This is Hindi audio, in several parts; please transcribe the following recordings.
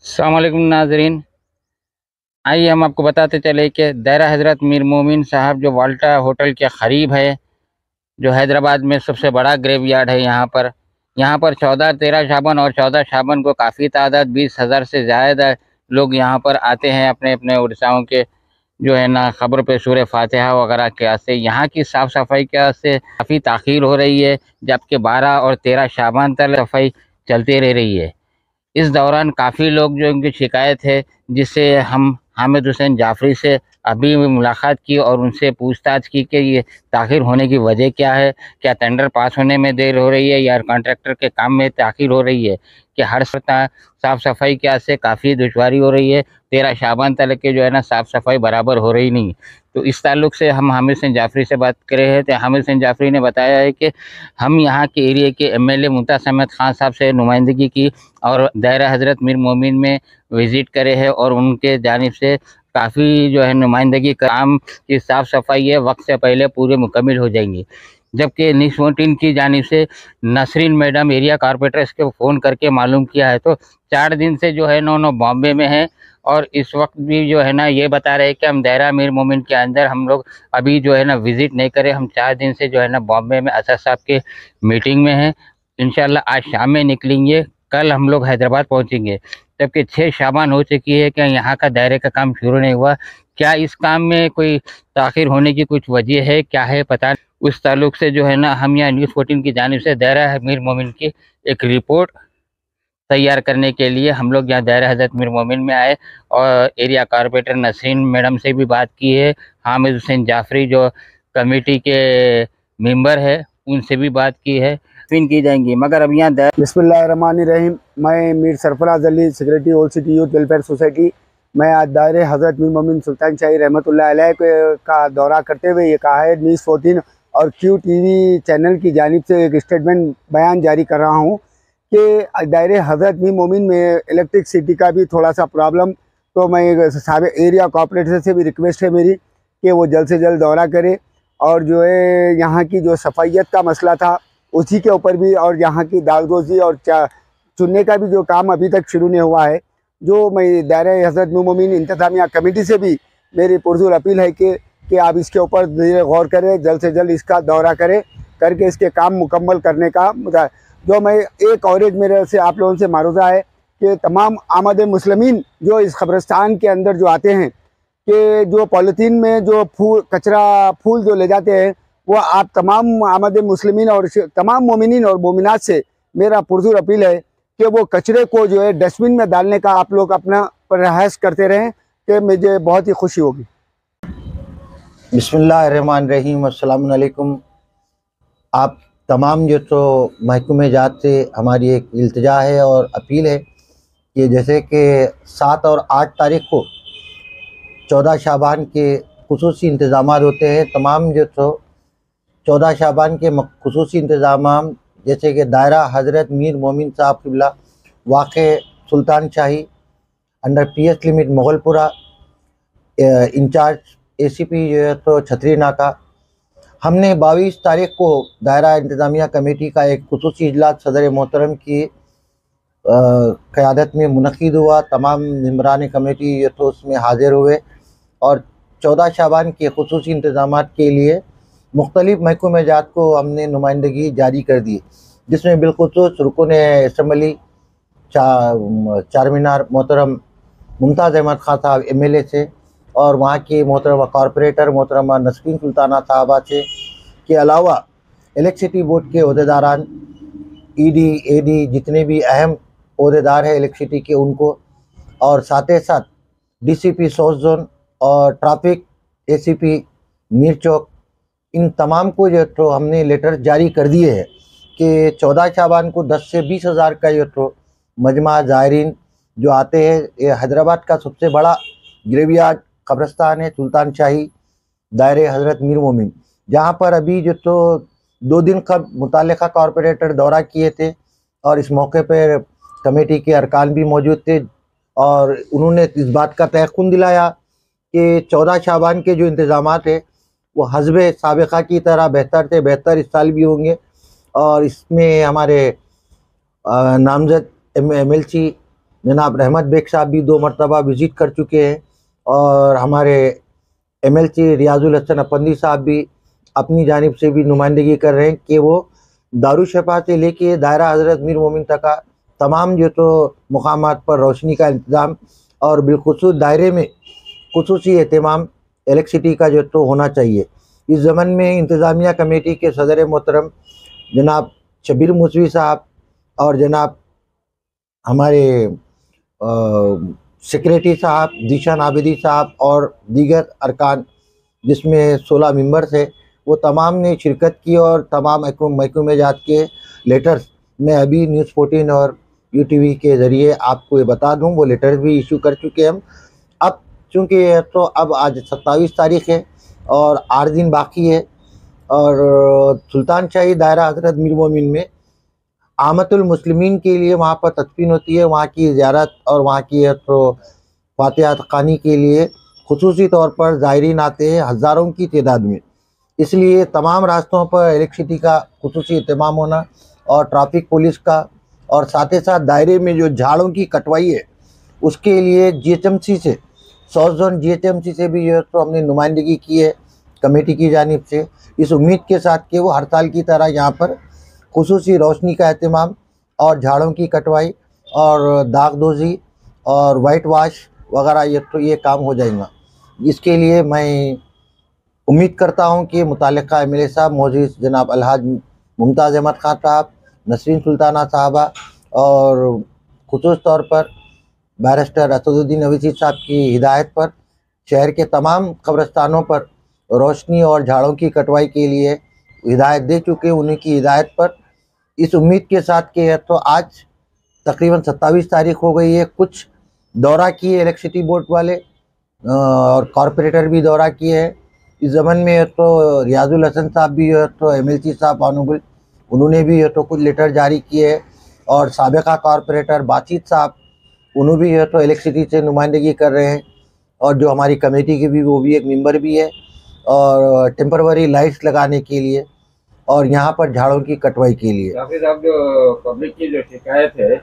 अस्सलाम वालेकुम नाजरीन। आइए हम आपको बताते चले कि दायरा हज़रत मीर मोमिन साहब जो वाल्टा होटल के करीब है, जो हैदराबाद में सबसे बड़ा ग्रेवयार्ड है, यहाँ पर 14-13 शाबान और 14 शाबान को काफ़ी तादाद 20,000 से ज़्यादा लोग यहाँ पर आते हैं अपने अपने उर्साओं के जो है ना खबर पे सूरह फातिहा वगैरह के वास्ते। यहाँ की साफ़ सफाई के वास्ते काफ़ी ताख़ीर हो रही है, जबकि 12 और 13 शाबान तक सफाई चलती रह रही है। इस दौरान काफ़ी लोग जो इनकी शिकायत है, जिससे हम हामिद हुसैन जाफरी से अभी मुलाकात की और उनसे पूछताछ की कि ये ताख़िर होने की वजह क्या है। क्या टेंडर पास होने में देर हो रही है या कॉन्ट्रैक्टर के काम में ताख़िर हो रही है, कि हर सप्ताह साफ़ सफाई के से काफ़ी दुश्वारी हो रही है। 13 शाबान तक के जो है ना साफ़ सफाई बराबर हो रही नहीं। तो इस ताल्लुक़ से हम हामिद हुसैन जाफरी से बात कर रहे हैं। तो हामिद हुसैन जाफरी ने बताया है कि हम यहाँ के एरिया के एमएलए मुमताज़ अहमद खान साहब से नुमाइंदगी की और दायरा हज़रत मीर मोमिन में विज़िट करे हैं, और उनके जानिब से काफ़ी जो है नुमाइंदगी काम की साफ़ सफाई है वक्त से पहले पूरे मुकम्मल हो जाएंगी। जबकि निस्वटीन की जानिब से नसरीन मैडम एरिया कारपोरेटर्स को फ़ोन करके मालूम किया है, तो 4 दिन से जो है ना बॉम्बे में है, और इस वक्त भी जो है ना ये बता रहे हैं कि हम दायरा मीर मोमिन के अंदर हम लोग अभी जो है ना विज़िट नहीं करें। हम 4 दिन से जो है ना बॉम्बे में असद साहब के मीटिंग में हैं। इंशाल्लाह आज शाम में निकलेंगे, कल हम लोग हैदराबाद पहुंचेंगे। जबकि 6 शाबान हो चुकी है, क्या यहाँ का दायरे का काम शुरू नहीं हुआ? क्या इस काम में कोई ताख़िर होने की कुछ वजह है, क्या है पता नहीं। उस ताल्लुक़ से जो है ना हम यहाँ न्यूज़ 14 की जानिब से दायरा मीर मोमिन की एक रिपोर्ट तैयार करने के लिए हम लोग यहाँ दायरा हज़रत मीर मोमिन में आए, और एरिया कारपोरेटर नसरीन मैडम से भी बात की है। हामिद हुसैन जाफरी जो कमेटी के मेंबर है, उनसे भी बात की है, फिर की जाएंगी। मगर अब यहाँ बिस्मिल्लाहिर्रहमानिर्रहीम। मैं Mir Sarfaraz Ali, secretary old city youth welfare society. मैं आज दायरे हज़रत मीर मोमिन सुल्तान शाही रहमतुल्लाह अलैह का दौरा करते हुए ये कहा है, न्यूज़ 14 और क्यू टीवी चैनल की जानिब से एक स्टेटमेंट बयान जारी कर रहा हूँ कि दायरे हज़रत मीर मोमिन में इलेक्ट्रिसिटी का भी थोड़ा सा प्रॉब्लम। तो मैं सारे एरिया कॉर्पोरेटर से भी रिक्वेस्ट है मेरी कि वो जल्द से जल्द दौरा करे, और जो है यहाँ की जो सफाइयत का मसला था उसी के ऊपर भी, और यहाँ की दालगोजी और चुनने का भी जो काम अभी तक शुरू नहीं हुआ है, जो मैं दायरा हज़रत मीर मोमिन इंतज़ामिया कमेटी से भी मेरी पुरज़ोर अपील है कि आप इसके ऊपर धीरे गौर करें, जल्द से जल्द इसका दौरा करें, करके इसके काम मुकम्मल करने का जो मैं एक कवरेज मेरे से आप लोगों से मारूज़ा है कि तमाम आमद मुस्लिमीन जो इस कब्रिस्तान के अंदर जो आते हैं, कि जो पॉलीथीन में जो फूल जो ले जाते हैं, वो आप तमाम आमद मुस्लिमीन और तमाम मोमिनीन और मोमिनात से मेरा पुरज़ोर अपील है कि वो कचरे को जो है डस्टबिन में डालने का आप लोग अपना प्रयास करते रहें, कि मुझे बहुत ही खुशी होगी। बिस्मिल्लाहिर्रहमानिर्रहीम। अस्सलाम वालेकुम। आप तमाम जो तो महकमे जात से हमारी एक इल्तिजा है और अपील है कि जैसे कि 7 और 8 तारीख़ को 14 शाबान के खुसूसी इंतज़ामात होते हैं। तमाम जो तो 14 शाबान के खुसूसी इंतज़ाम जैसे कि दायरा हज़रत मीर मोमिन साहब क़िबला वाक़े Sultan Shahi under PS limit Moghalpura, incharge ACP जो है तो छतरी नाका। हमने 22 तारीख़ को दायरा इंतज़ामिया कमेटी का एक खुसूसी इजलास सदर मोहतरम की क़यादत में मुनक़िद हुआ। तमाम मेंबरान कमेटी जो तो उसमें हाज़िर हुए, और 14 शाबान के खुसूसी इंतज़ामात के लिए मुख्तलिफ़ महकमे जात को हमने नुमाइंदगी जारी कर दी, जिसमें बिलख़ुसूस रुकन असम्बली चारमीनार मोहतरम मुमताज़ अहमद खान साहब MLA से, और वहाँ की मोहतरमा कॉरपोरेटर मोहतरमा नसरीन सुल्ताना साहबा से के अलावा इलेक्ट्रिसिटी बोर्ड के अहदेदारान ED AD जितने भी अहम अहदेदार हैं इलेक्ट्रिसिटी के, उनको, और साथ ही साथ DCP साउथ जोन और ट्रैफिक ACP मीर चौक, इन तमाम को जो तो हमने लेटर जारी कर दिए हैं कि 14 शाबान को 10 से 20 हज़ार का जो तो मजमा ज़ायरीन जो आते हैं। ये हैदराबाद का सबसे बड़ा ग्रेवयार्ड कब्रिस्तान है सुल्तान शाही दायरे हज़रत मीर मोमिन, जहाँ पर अभी जो तो 2 दिन कब मुतालिका कॉरपोरेटर दौरा किए थे, और इस मौके पर कमेटी के अरकान भी मौजूद थे, और उन्होंने इस बात का तयक़ुन दिलाया कि 14 शाबान के जो इंतज़ामात है वो हस्बे साबिक़ा की तरह बेहतर से बेहतर इस साल भी होंगे, और इसमें हमारे नामज़द MLC जनाब रहमत बेग साहब भी 2 मरतबा विज़िट कर चुके हैं और हमारे MLC रियाजुल हसन अपंदी साहब भी अपनी जानिब से भी नुमाइंदगी कर रहे हैं कि वो दारुशफ़ा से लेके दायरा हज़रत मीर मोमिन तक का तमाम जो तो मुकामात पर रोशनी का इंतज़ाम और बिलखुसूस दायरे में खुसूसी एहतमाम इलेक्ट्रिसिटी का जो तो होना चाहिए। इस ज़मन में इंतज़ामिया कमेटी के सदर मोहतरम जनाब शबीर मूसवी साहब और जनाब हमारे सेक्रेटरी साहब जीशान आबिदी साहब और दीगर अरकान जिसमें 16 मेंबर्स है, वो तमाम ने शिरकत की और तमाम महकमे जात के लेटर्स मैं अभी न्यूज़ 14 और UTV के ज़रिए आपको ये बता दूं, वो लेटर्स भी इशू कर चुके हैं हम। अब चूँकि तो अब आज 27 तारीख़ है और 8 दिन बाकी है और सुल्तान शाही दायरा हज़रत मीर मोमिन में आमतुल मुस्लिमीन के लिए वहाँ पर तदफीन होती है, वहाँ की ज़ियारत और वहाँ की तो फातिहा ख़ानी के लिए खुसूसी तौर पर ज़ायरीन आते हैं हज़ारों की तादाद में। इसलिए तमाम रास्तों पर इलेक्ट्रिसिटी का खुसूसी एहतमाम होना और ट्रैफिक पुलिस का और साथ ही साथ दायरे में जो झाड़ों की कटवाई है उसके लिए GHMC से साउथ जोन GHMC से भी जो तो हमने नुमाइंदगी की है कमेटी की जानिब से, इस उम्मीद के साथ कि वो हर साल की तरह यहाँ पर खुसूसी रोशनी का एहतमाम और झाड़ों की कटवाई और दागदोज़ी और वाइट वाश वगैरह ये काम हो जाएगा। इसके लिए मैं उम्मीद करता हूँ कि मुतालिका MLA साहब मौजूद जनाब अलहाज मुमताज़ अहमद खान साहब, नसरीन सुल्ताना साहबा और खुसूस तौर पर बैरिस्टर असदुद्दीन अवीसी साहब की हिदायत पर शहर के तमाम कब्रस्तानों पर रोशनी और झाड़ों की कटवाई के लिए हिदायत दे चुके। उन्हीं की हिदायत पर इस उम्मीद के साथ कि तो आज तकरीबन 27 तारीख़ हो गई है, कुछ दौरा किए इलेक्ट्रिसिटी बोर्ड वाले और कॉरपोरेटर भी दौरा किए हैं। इस ज़मन में तो रियाजुल हसन साहब भी तो MLC साहब ऑनरेबल उन्होंने भी तो कुछ लेटर जारी किए और साबिका कॉरपोरेटर बातचीत साहब उन्होंने भी तो इलेक्ट्रिसिटी से नुमाइंदगी कर रहे हैं और जो हमारी कमेटी के भी वो भी एक मेंबर भी है और टेम्पररी लाइट्स लगाने के लिए और यहाँ पर झाड़ों की कटवाई के लिए। काफी साहब जो पब्लिक की जो शिकायत है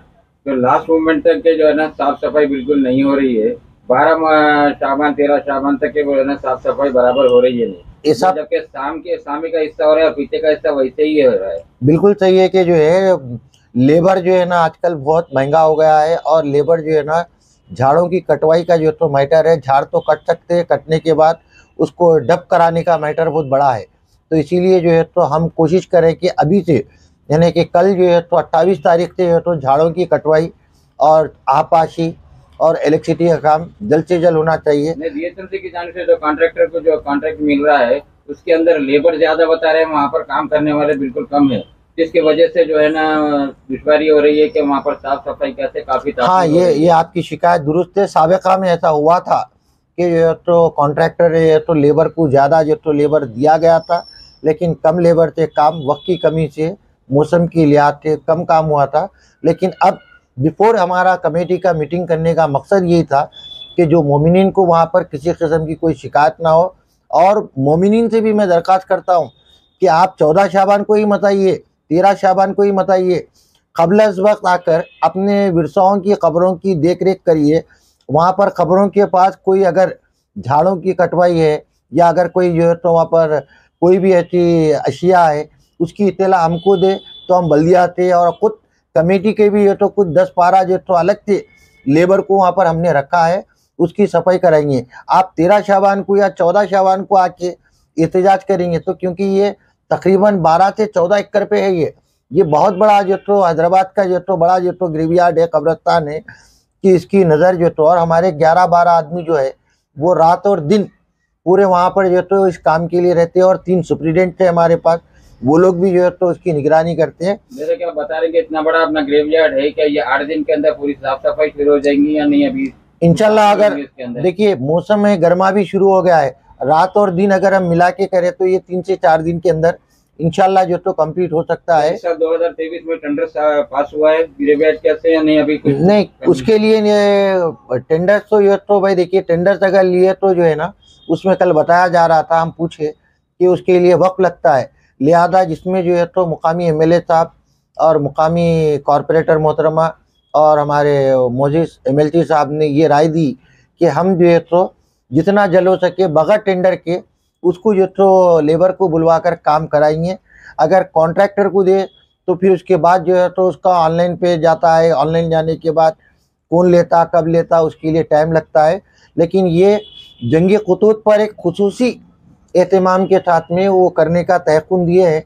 जो लास्ट मोमेंट तक के जो है ना साफ सफाई बिल्कुल नहीं हो रही है, 12 शाबान 13 शाबान तक के वो है ना साफ सफाई बराबर हो रही है नहीं, ऐसा जबकि शामी का हिस्सा हो रहा है और पीछे का हिस्सा वैसे ही हो रहा है। बिल्कुल सही है कि जो है लेबर जो है ना आजकल बहुत महंगा हो गया है और लेबर जो है ना झाड़ों की कटवाई का जो तो मैटर है, झाड़ तो कट सकते हैं, कटने के बाद उसको डब कराने का मैटर बहुत बड़ा है। तो इसीलिए जो है तो हम कोशिश करें कि अभी से यानी कि कल जो है तो 28 तारीख से जो है तो झाड़ों की कटवाई और आपाशी और इलेक्ट्रिसिटी का काम जल्द से जल्द होना चाहिए। GHMC की जानिब से जो कॉन्ट्रैक्टर को जो कॉन्ट्रैक्ट मिल रहा है उसके अंदर लेबर ज्यादा बता रहे हैं, वहाँ पर काम करने वाले बिल्कुल कम है, जिसकी वजह से जो है ना दुश्वारी हो रही है कि वहाँ पर साफ सफाई कैसे काफी। हाँ, ये आपकी शिकायत दुरुस्त है। साबिका में ऐसा हुआ था कि जो तो कॉन्ट्रैक्टर है तो लेबर को ज़्यादा जो तो लेबर दिया गया था, लेकिन कम लेबर थे, काम वक्त की कमी से मौसम की लिहाज से कम काम हुआ था। लेकिन अब बिफोर हमारा कमेटी का मीटिंग करने का मकसद यही था कि जो मोमिनीन को वहाँ पर किसी किस्म की कोई शिकायत ना हो और मोमिनीन से भी मैं दरख्वास्त करता हूँ कि आप 14 शाबान को ही मत आइए, 13 शाबान को ही मत आइए, क़ब्ल इस वक्त आकर अपने विरसाओं की कब्रों की देख रेख करिए। वहाँ पर कब्रों के पास कोई अगर झाड़ों की कटवाई है या अगर कोई जो है तो वहाँ पर कोई भी ऐसी अशिया है उसकी इत्तला हमको दे तो हम बल्दिया थे और ख़ुद कमेटी के भी ये तो कुछ 10-12 जो तो अलग थे लेबर को वहाँ पर हमने रखा है, उसकी सफाई कराएंगे। आप 13 शाबान को या 14 शाबान को आके एहतजाज करेंगे तो क्योंकि ये तकरीबन 12 से 14 एकड़ पे है, ये बहुत बड़ा जो तो हैदराबाद का जो तो बड़ा जो तो ग्रेवयार्ड है, कब्रस्तान है कि इसकी नज़र जो तो और हमारे 11-12 आदमी जो है वो रात और दिन पूरे वहाँ पर जो तो इस काम के लिए रहते हैं और 3 सुप्रीडेंट थे हमारे पास, वो लोग भी जो है तो उसकी निगरानी करते हैं। जैसे क्या बता रहे हैं कि इतना बड़ा अपना ग्रेवयार्ड है, क्या ये 8 दिन के अंदर पूरी साफ सफाई शुरू हो जाएंगी या नहीं? अभी इंशाल्लाह अगर देखिए मौसम में गर्मा भी शुरू हो गया है, रात और दिन अगर हम मिला के करें तो ये 3 से 4 दिन के अंदर इंशाल्लाह जो तो कंप्लीट हो सकता है। 2023 में टेंडर पास हुआ है ग्रेवयार्ड कैसे या नहीं? अभी कुछ नहीं, उसके लिए टेंडर तो ये तो भाई देखिए टेंडर अगर लिए तो जो है ना उसमें कल बताया जा रहा था, हम पूछे कि उसके लिए वक्त लगता है, लिहाजा जिसमें जो है तो मुकामी MLA साहब और मुकामी कॉरपोरेटर मोहतरमा और हमारे मोजिस MLT साहब ने ये राय दी कि हम जो है तो जितना जल्द हो सके बगैर टेंडर के उसको जो तो लेबर को बुलवा कर काम कराएंगे। अगर कॉन्ट्रैक्टर को दे तो फिर उसके बाद जो है तो उसका ऑनलाइन पे जाता है, ऑनलाइन जाने के बाद कौन लेता कब लेता उसके लिए टाइम लगता है। लेकिन ये जंगी खतूत पर एक खुसूसी एहतमाम के साथ में वो करने का तयक़ुन दिए है।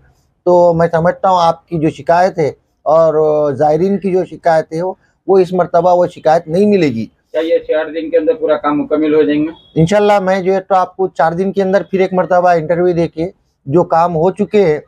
तो मैं समझता हूँ आपकी जो शिकायत है और ज़ायरीन की जो शिकायत है वो इस मरतबा वो शिकायत नहीं मिलेगी। क्या ये 4 दिन के अंदर पूरा काम मुकम्मल हो जाएंगे? इंशाल्लाह मैं जो है तो आपको 4 दिन के अंदर फिर एक मरतबा इंटरव्यू देके जो काम हो चुके हैं,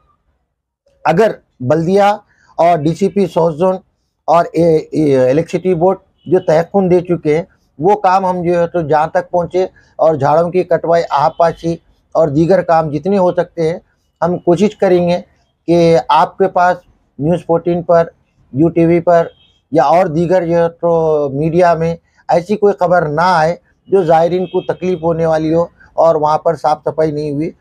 अगर बल्दिया और DCP साउथ जोन और इलेक्ट्रिसिटी बोर्ड जो तयक़ुन दे चुके हैं वो काम हम जो है तो जहाँ तक पहुँचे और झाड़ों की कटवाई आपाशी और दीगर काम जितने हो सकते हैं हम कोशिश करेंगे कि आपके पास न्यूज़ 14 पर, UTV पर या और दीगर जो है तो मीडिया में ऐसी कोई खबर ना आए जो ज़ायरीन को तकलीफ़ होने वाली हो और वहाँ पर साफ़ सफाई नहीं हुई।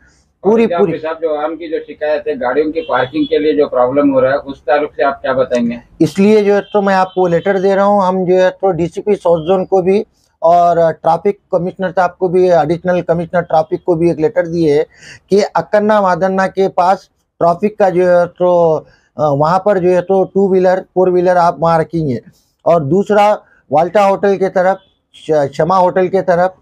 पूरी साहब जो आम की जो शिकायत है गाड़ियों की पार्किंग के लिए जो प्रॉब्लम हो रहा है उस ताल्लुक से आप क्या बताएंगे? इसलिए जो है तो मैं आपको लेटर दे रहा हूँ। हम जो है तो DCP साउथ जोन को भी और ट्रैफिक कमिश्नर साहब को भी, एडिशनल कमिश्नर ट्रैफिक को भी एक लेटर दिए है कि अक्कन्ना मादन्ना के पास ट्रैफिक का जो है तो वहाँ पर जो है तो 2 व्हीलर 4 व्हीलर आप वहाँ रखेंगे। और दूसरा वाल्टा होटल के तरफ, शमा होटल के तरफ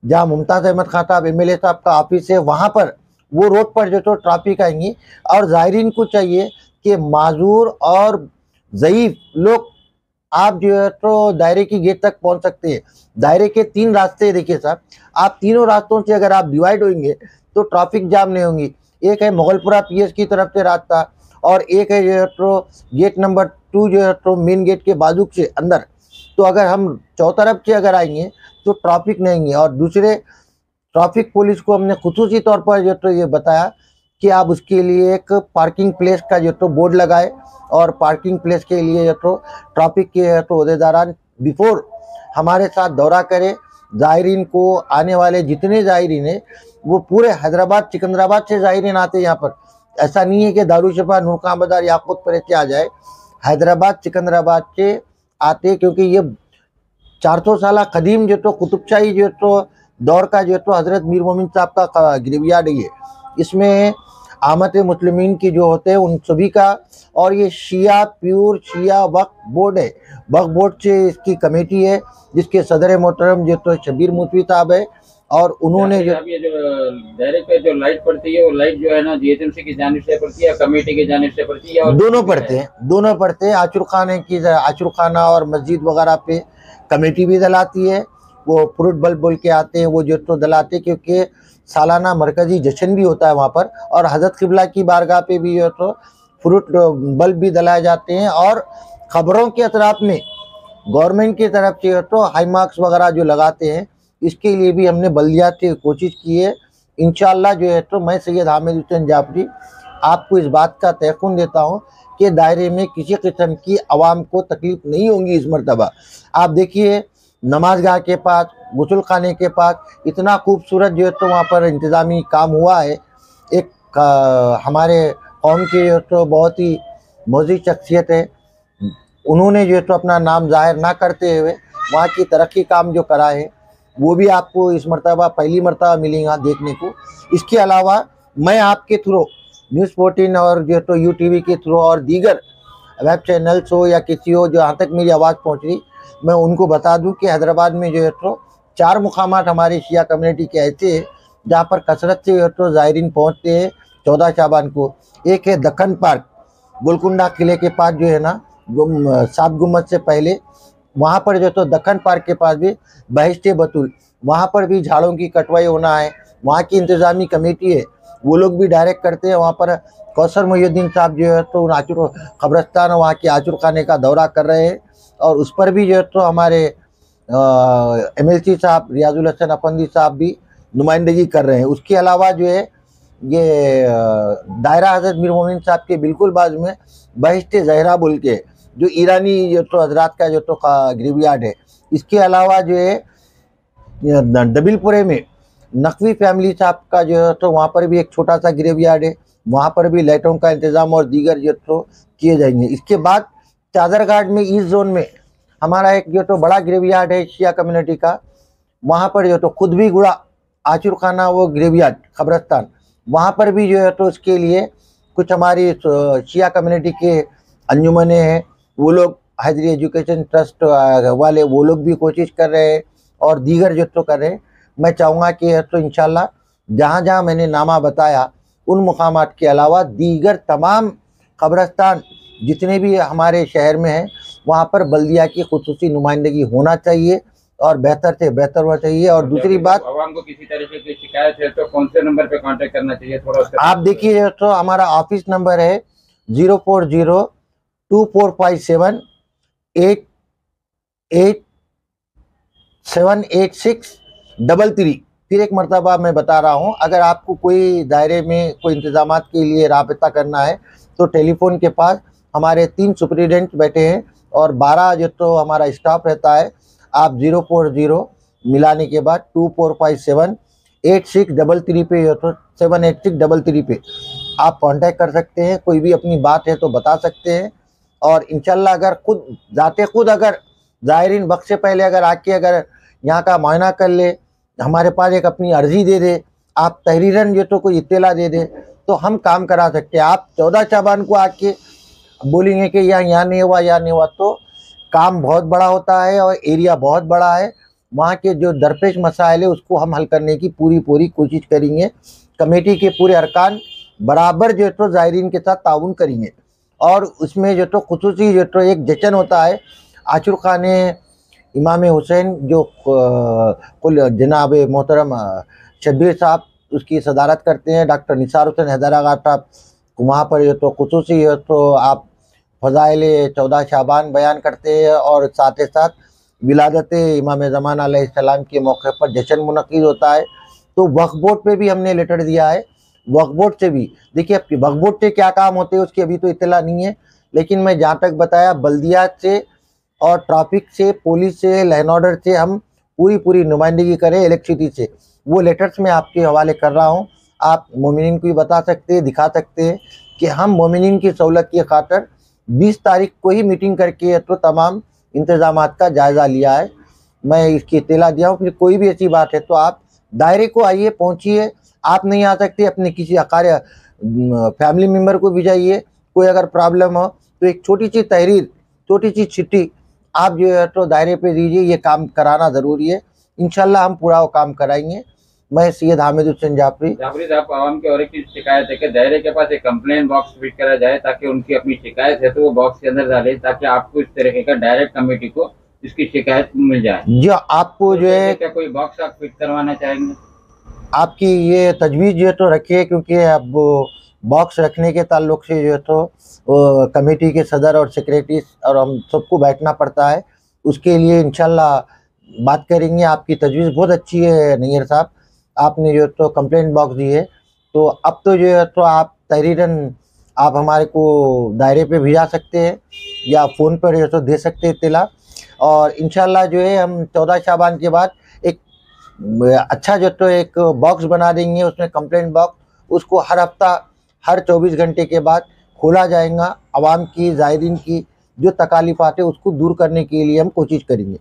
जहाँ मुमताज़ अहमद खान साहब MLA साहब का ऑफिस है वहाँ पर वो रोड पर जो तो ट्रैफिक आएंगी। और ज़ायरीन को चाहिए कि माजूर और ज़ईफ़ लोग आप जो है तो दायरे की गेट तक पहुंच सकते हैं। दायरे के 3 रास्ते देखिए साहब, आप तीनों रास्तों से अगर आप डिवाइड होंगे तो ट्रैफिक जाम नहीं होंगी। एक है मुगलपुरा PS की तरफ से रास्ता और एक है जो है तो गेट नंबर 2 जो है तो मेन गेट के बाजू से अंदर। तो अगर हम चौतरफ से अगर आएंगे तो ट्रैफिक नहीं है। और दूसरे ट्रैफिक पुलिस को हमने खुसूसी तौर पर जो तो ये बताया कि आप उसके लिए एक पार्किंग प्लेस का जो तो बोर्ड लगाए और पार्किंग प्लेस के लिए जो तो ट्रैफिक के तो अहदेदारान बिफोर हमारे साथ दौरा करें। ज़ायरीन को आने वाले जितने ज़ायरीन हैं वो पूरे हैदराबाद सिकंदराबाद से ज़ायरीन आते हैं यहाँ पर। ऐसा नहीं है कि दारुशफा नूरखां बाजार याकूतपुर से आ जाए, हैदराबाद सिकंदराबाद से आते, क्योंकि ये 400 साल कदीम जो तो कुतुबशाही जो तो दौर का जो तो हज़रत मीर मोमिन साहब का ग्रेवयार्ड है। इसमें आमत मुस्लिमीन की जो होते हैं उन सभी का, और ये शिया प्योर शिया वक्फ बोर्ड है। वक्फ बोर्ड से इसकी कमेटी है जिसके सदर मोहतरम जो तो शबीर मुतवी साहब है। और उन्होंने जो ये जो दायरे पे जो लाइट पड़ती है वो लाइट जो है ना GHMC की जानिब से पड़ती है, कमेटी की जानिब से पड़ती है? दोनों पड़ते हैं। आचुर खाना और मस्जिद वगैरह पे कमेटी भी दलाती है। वो फ्रूट बल्ब बोल के आते हैं वो जो तो दलाते हैं, क्योंकि सालाना मरकजी जश्न भी होता है वहाँ पर। और हज़रत क़िबला की बारगाह पे भी जो तो फ्रूट बल्ब भी दलाए जाते हैं। और ख़बरों के अतराफ में गवर्नमेंट की तरफ से तो हाई मार्क्स वगैरह जो लगाते हैं, इसके लिए भी हमने बल्दियात से कोशिश की है। इंशाअल्लाह जो है तो मैं सैयद हामिद हुसैन जाफरी आपको इस बात का तयक़ुन देता हूँ कि दायरे में किसी किस्म की आवाम को तकलीफ़ नहीं होगी इस मरतबा। आप देखिए नमाज गाह के पास, गुसल खाने के पास इतना खूबसूरत जो है तो वहाँ पर इंतज़ामी काम हुआ है। एक हमारे कौम के जो तो बहुत ही मोज़ी शख्सियत है, उन्होंने जो तो अपना नाम ज़ाहिर ना करते हुए वहाँ की तरक्की काम जो करा है वो भी आपको इस मरतबा पहली मरतबा मिलेगा देखने को। इसके अलावा मैं आपके थ्रू न्यूज़ 14 और जो तो UTV के थ्रू और दीगर वेब चैनल्स हो या किसी हो जहाँ तक मेरी आवाज़ पहुँच रही, मैं उनको बता दूं कि हैदराबाद में जो है तो 4 मुकामात हमारे शिया कम्युनिटी के ऐसे हैं जहाँ पर कसरत से जो है तो ज़ायरीन पहुँचते हैं 14 शाबान को। एक है दक्कन पार्क, गोलकुंडा किले के पास जो है ना 7 गुम्बद से पहले, वहाँ पर जो तो दक्कन पार्क के पास भी बहिश्ते बतूल, वहाँ पर भी झाड़ों की कटवाई होना है। वहाँ की इंतज़ामी कमेटी है, वो लोग भी डायरेक्ट करते हैं। वहाँ पर कौसर मोहिउद्दीन साहब जो है तो आचुर कब्रस्तान वहाँ के आचुर खाने का दौरा कर रहे हैं और उस पर भी जो है तो हमारे MLC साहब रियाजुल हसन अफंदी साहब भी नुमाइंदगी कर रहे हैं। उसके अलावा जो है ये दायरा हज़रत मीर मोमिन साहब के बिल्कुल बाजू में बहिश्ते ज़हरा बोल के जो ईरानी जो तो हजरात का जो तो ग्रेवयार्ड है। इसके अलावा जो है दबिलपुरे में नकवी फैमिली साहब का जो है तो वहाँ पर भी एक छोटा सा ग्रेवयार्ड है, वहाँ पर भी लाइटों का इंतज़ाम और दीगर जो तो किए जाएंगे। इसके बाद चादरघाट में ईस्ट जोन में हमारा एक जो तो बड़ा ग्रेवयार्ड है शिया कम्युनिटी का, वहाँ पर जो तो खुद भी गुड़ा आचुर खाना वो ग्रेवयार्ड कब्रस्तान, वहाँ पर भी जो है तो उसके लिए कुछ हमारी शिया कम्युनिटी के अंजुमने हैं, वो लोग हैदरी एजुकेशन ट्रस्ट वाले वो लोग भी कोशिश कर रहे हैं और दीगर जो तो कर रहे हैं। मैं चाहूँगा कि तो इंशाल्लाह जहाँ जहाँ मैंने नामा बताया उन मुकामात के अलावा दीगर तमाम कब्रस्तान जितने भी हमारे शहर में हैं वहाँ पर बल्दिया की खुसूसी नुमाइंदगी होना चाहिए और बेहतर से बेहतर होना चाहिए। और दूसरी बात, आवाम को किसी तरीके की शिकायत है तो कौन से नंबर पे कांटेक्ट करना चाहिए, थोड़ा आप देखिए तो हमारा ऑफिस नंबर है 04024578633। फिर एक मरतबा मैं बता रहा हूँ, अगर आपको कोई दायरे में कोई इंतजामात के लिए राबता करना है तो टेलीफोन के पास हमारे 3 सुपरिटेंडेंट बैठे हैं और 12 जो तो हमारा स्टाफ रहता है। आप 040 मिलाने के बाद 24578633 पे जो तो 78633 पे आप कांटेक्ट कर सकते हैं। कोई भी अपनी बात है तो बता सकते हैं और इंशाल्लाह अगर खुद अगर ज़ायरीन वक्त से पहले अगर आके अगर यहाँ का मुआयना कर ले, हमारे पास एक अपनी अर्जी दे दे, आप तहरीरन जो तो कोई इत्तला दे दे तो हम काम करा सकते हैं। आप 14 शाबान को आके बोलेंगे कि यहाँ नहीं हुआ यहाँ नहीं हुआ तो काम बहुत बड़ा होता है और एरिया बहुत बड़ा है, वहाँ के जो दरपेश मसाइल है उसको हम हल करने की पूरी कोशिश करेंगे। कमेटी के पूरे अरकान बराबर जो तो ज़ायरीन के साथ ताउन करेंगे और उसमें जो तो खुसूसी जो तो एक जश्न होता है आशुर खाने इमाम हुसैन जो कुल जनाब मोहतरम शब्बीर साहब उसकी सदारत करते हैं, डॉक्टर निसार हुसैन हैदराबाद साहब, वहाँ पर जो तो खुसूसी है तो आप फ़ज़ाइल 14 शाबान बयान करते हैं और साथ ही साथ विलादत इमाम ज़मान अलैहिस्सलाम के मौके पर जश्न मुनक़िद होता है। तो वक्फ बोर्ड पे भी हमने लेटर दिया है, वक्फ बोर्ड से भी देखिए वक्फ बोर्ड से क्या काम होते हैं उसकी अभी तो इत्तला नहीं है, लेकिन मैं जहाँ तक बताया बल्दियात से और ट्रैफिक से, पुलिस से, लैंड ऑर्डर से हम पूरी नुमाइंदगी करें, इलेक्ट्रिसिटी से, वो लेटर्स मैं आपके हवाले कर रहा हूँ। आप मोमिनीन को भी बता सकते हैं, दिखा सकते हैं कि हम मोमिनीन की सहूलत की खातर 20 तारीख को ही मीटिंग करके तो तमाम इंतजामात का जायज़ा लिया है, मैं इसकी इत्तला दिया हूँ। फिर कोई भी ऐसी बात है तो आप दायरे को आइए, पहुँचिए। आप नहीं आ सकते अपने किसी अकार्य फैमिली मेम्बर को भिजाइए, कोई अगर प्रॉब्लम हो तो एक छोटी सी तहरीर, छोटी सी चिट्ठी आप जो है तो दायरे पे दीजिए, ये काम कराना ज़रूरी है। इंशाल्लाह हम पूरा वो काम कराएंगे। मैं सैयद हामिद हुसैन जाफरी साहब, आवाम की और एक शिकायत है कि दायरे के पास एक कंप्लेन बॉक्स फिट करा जाए ताकि उनकी अपनी शिकायत है तो वो बॉक्स के अंदर डाले ताकि आपको इस तरीके का डायरेक्ट कमेटी को इसकी शिकायत मिल जाए। जो आपको जो है क्या कोई बॉक्स आप फिट करवाना चाहेंगे? आपकी ये तजवीज़ जो है तो रखिए, क्योंकि अब बॉक्स रखने के ताल्लुक से जो है तो कमेटी के सदर और सेक्रेटरी और हम सबको बैठना पड़ता है, उसके लिए इंशाल्लाह बात करेंगे। आपकी तजवीज़ बहुत अच्छी है नैयर साहब, आपने जो तो कंप्लेंट बॉक्स दी है तो अब तो जो है तो आप तहरीरन आप हमारे को दायरे पे भिजा सकते हैं या फ़ोन पर जो तो दे सकते हैं इत्तला। और इंशाल्लाह जो है हम 14 शाबान के बाद एक अच्छा जो तो एक बॉक्स बना देंगे, उसमें कंप्लेंट बॉक्स, उसको हर हफ्ता हर 24 घंटे के बाद खोला जाएगा। आवाम की, ज़ायरीन की जो तकालीफ़ात है उसको दूर करने के लिए हम कोशिश करेंगे।